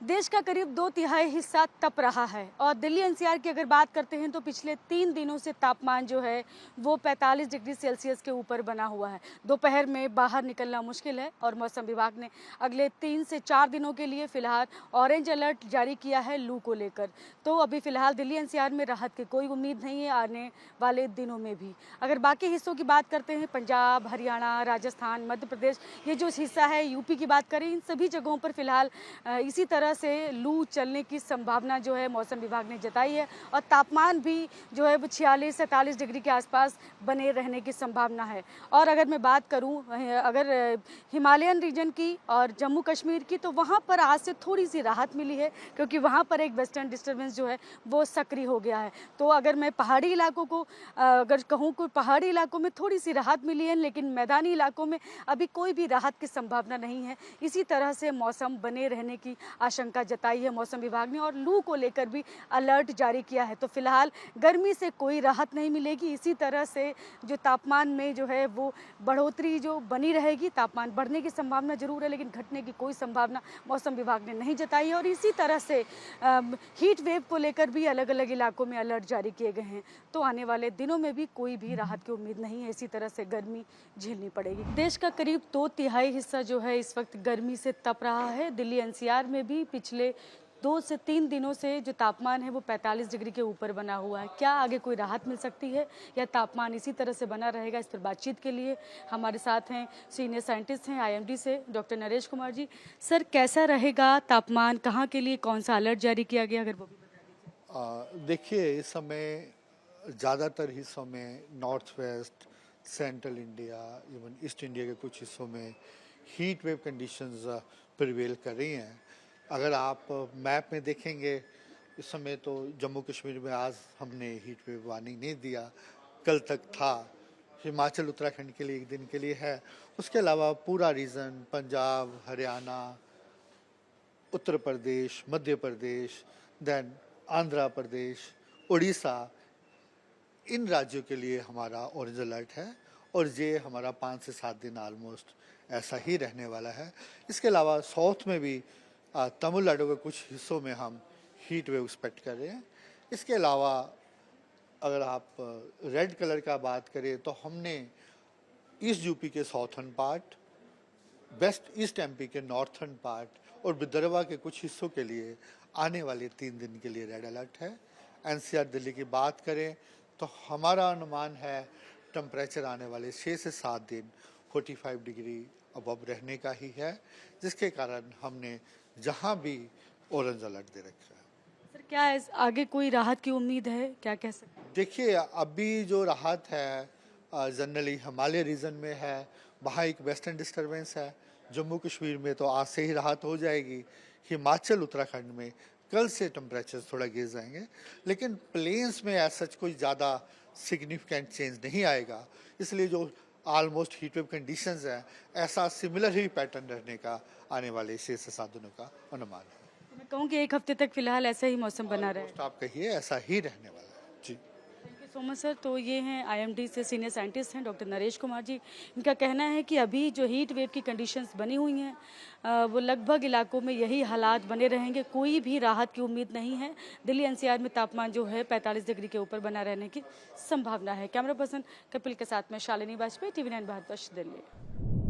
देश का करीब 2/3 हिस्सा तप रहा है और दिल्ली एनसीआर की अगर बात करते हैं तो पिछले 3 दिनों से तापमान जो है वो 45 डिग्री सेल्सियस के ऊपर बना हुआ है। दोपहर में बाहर निकलना मुश्किल है और मौसम विभाग ने अगले 3 से 4 दिनों के लिए फिलहाल ऑरेंज अलर्ट जारी किया है लू को लेकर। तो अभी फिलहाल दिल्ली एनसीआर में राहत की कोई उम्मीद नहीं है आने वाले दिनों में भी। अगर बाकी हिस्सों की बात करते हैं, पंजाब, हरियाणा, राजस्थान, मध्य प्रदेश, ये जो हिस्सा है यूपी की बात करें, इन सभी जगहों पर फिलहाल इसी तरह से लू चलने की संभावना जो है मौसम विभाग ने जताई है और तापमान भी जो है वो 46-47 डिग्री के आसपास बने रहने की संभावना है। और अगर मैं बात करूं अगर हिमालयन रीजन की और जम्मू कश्मीर की, तो वहां पर आज से थोड़ी सी राहत मिली है क्योंकि वहां पर एक वेस्टर्न डिस्टर्बेंस जो है वो सक्रिय हो गया है। तो अगर मैं पहाड़ी इलाकों को अगर कहूँ कि पहाड़ी इलाकों में थोड़ी सी राहत मिली है, लेकिन मैदानी इलाकों में अभी कोई भी राहत की संभावना नहीं है। इसी तरह से मौसम बने रहने की आशंका जताई है मौसम विभाग ने और लू को लेकर भी अलर्ट जारी किया है। तो फिलहाल गर्मी से कोई राहत नहीं मिलेगी। इसी तरह से जो तापमान में जो है वो बढ़ोतरी जो बनी रहेगी, तापमान बढ़ने की संभावना जरूर है लेकिन घटने की कोई संभावना मौसम विभाग ने नहीं जताई है। और इसी तरह से हीट वेव को लेकर भी अलग अलग इलाकों में अलर्ट जारी किए गए हैं। तो आने वाले दिनों में भी कोई भी राहत की उम्मीद नहीं है। इसी तरह से गर्मी झेलनी पड़ेगी। देश का करीब 2/3 हिस्सा जो है इस वक्त गर्मी से तप रहा है। दिल्ली एनसीआर में भी पिछले 2 से 3 दिनों से जो तापमान है वो 45 डिग्री के ऊपर बना हुआ है। क्या आगे कोई राहत मिल सकती है या तापमान इसी तरह से बना रहेगा? इस पर बातचीत के लिए हमारे साथ हैं सीनियर साइंटिस्ट हैं आईएमडी से डॉक्टर नरेश कुमार जी। सर, कैसा रहेगा तापमान, कहाँ के लिए कौन सा अलर्ट जारी किया गया, अगर वो भी बता दीजिए। देखिए, इस समय ज़्यादातर हिस्सों में north west, central India, even east India के कुछ हिस्सों में हीट वेव कंडीशंस प्रिवेल कर रही हैं। अगर आप मैप में देखेंगे, इस समय तो जम्मू कश्मीर में आज हमने हीट वेव वार्निंग नहीं दिया, कल तक था। हिमाचल उत्तराखंड के लिए एक दिन के लिए है। उसके अलावा पूरा रीजन पंजाब, हरियाणा, उत्तर प्रदेश, मध्य प्रदेश, देन आंध्र प्रदेश, उड़ीसा, इन राज्यों के लिए हमारा ऑरेंज अलर्ट है और ये हमारा 5 से 7 दिन ऑलमोस्ट ऐसा ही रहने वाला है। इसके अलावा साउथ में भी तमिलनाडु के कुछ हिस्सों में हम हीट वेव एक्सपेक्ट कर रहे हैं। इसके अलावा अगर आप रेड कलर का बात करें तो हमने ईस्ट यूपी के southern part, west east MP के नॉर्थर्न पार्ट और विदर्भा के कुछ हिस्सों के लिए आने वाले 3 दिन के लिए रेड अलर्ट है। एनसीआर दिल्ली की बात करें तो हमारा अनुमान है टेम्परेचर आने वाले 6 से 7 दिन 45 डिग्री अबव रहने का ही है, जिसके कारण हमने जहां भी ऑरेंज अलर्ट दे रखा है। सर, क्या आगे कोई राहत की उम्मीद है, क्या कह सकते हैं? देखिए, अभी जो राहत है जनरली हिमालय रीजन में है, वहाँ एक वेस्टर्न डिस्टर्बेंस है। जम्मू कश्मीर में तो आज से ही राहत हो जाएगी। हिमाचल उत्तराखंड में कल से टेम्परेचर थोड़ा गिर जाएंगे, लेकिन प्लेन्स में ऐसा कोई ज़्यादा सिग्निफिकेंट चेंज नहीं आएगा। इसलिए जो ऑलमोस्ट हीट वेव कंडीशंस हैं, ऐसा सिमिलर ही पैटर्न रहने का आने वाले 6 से 7 दिनों का अनुमान है। तो मैं कहूँ कि एक हफ्ते तक फिलहाल ऐसा ही मौसम बना रहेगा। आप कहिए, ऐसा ही रहने वाला है जी। Thank you so much sir. तो ये हैं आईएमडी से सीनियर साइंटिस्ट हैं डॉक्टर नरेश कुमार जी। इनका कहना है कि अभी जो हीट वेव की कंडीशंस बनी हुई हैं वो लगभग इलाकों में यही हालात बने रहेंगे। कोई भी राहत की उम्मीद नहीं है। दिल्ली एनसीआर में तापमान जो है 45 डिग्री के ऊपर बना रहने की संभावना है। कैमरा पर्सन कपिल के साथ में शालिनी वाजपेयी, TV9 भारतवर्ष, दिल्ली।